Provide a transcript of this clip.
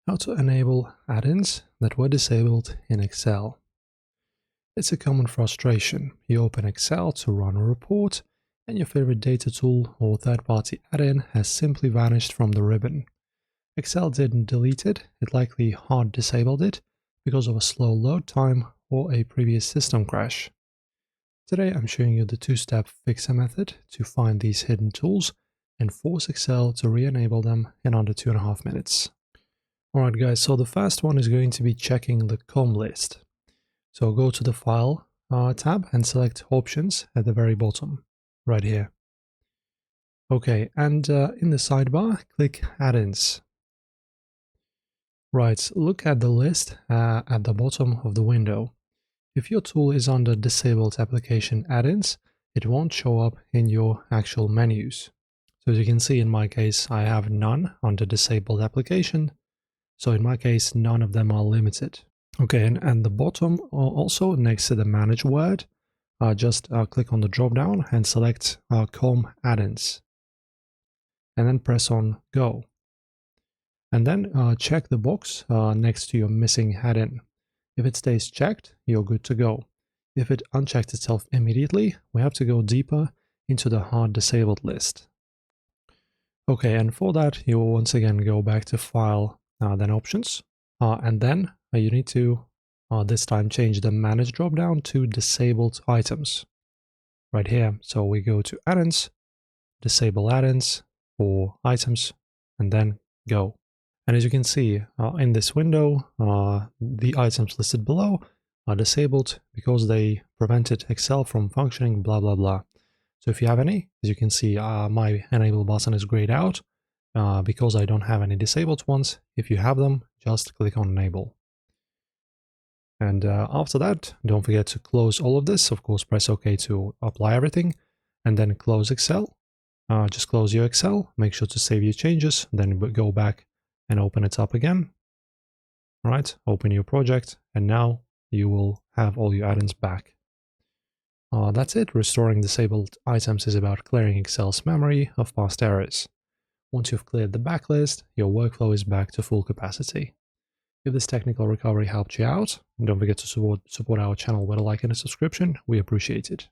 How to enable add-ins that were disabled in Excel. It's a common frustration. You open Excel to run a report, and your favorite data tool or third-party add-in has simply vanished from the ribbon. Excel didn't delete it, it likely hard disabled it because of a slow load time or a previous system crash. Today I'm showing you the two-step fixer method to find these hidden tools and force Excel to re-enable them in under 2.5 minutes. Alright guys, so the first one is going to be checking the COM list. So go to the File tab and select Options at the very bottom, right here. Okay, and in the sidebar, click Add-ins. Right, look at the list at the bottom of the window. If your tool is under Disabled Application Add-ins, it won't show up in your actual menus. So as you can see, in my case, I have none under Disabled Application. So in my case, none of them are limited. Okay, and at the bottom, also next to the Manage word, just click on the drop-down and select COM Add-ins. And then press on Go. And then check the box next to your missing add-in. If it stays checked, you're good to go. If it unchecked itself immediately, we have to go deeper into the hard disabled list. Okay, and for that, you will once again go back to File, then Options, and then you need to this time change the Manage drop-down to Disabled Items. Right here, so we go to Add-ins, Disable Add-ins for Items, and then Go. And as you can see in this window, the items listed below are disabled because they prevented Excel from functioning, blah, blah, blah. So if you have any, as you can see, my Enable button is grayed out because I don't have any disabled ones. If you have them, just click on Enable. And after that, don't forget to close all of this. Of course, press OK to apply everything, and then close Excel. Just close your Excel, make sure to save your changes, then go back and open it up again. All right, open your project, and now you will have all your add-ins back. That's it. Restoring disabled items is about clearing Excel's memory of past errors. Once you've cleared the backlist, your workflow is back to full capacity. If this technical recovery helped you out, don't forget to support our channel with a like and a subscription. We appreciate it.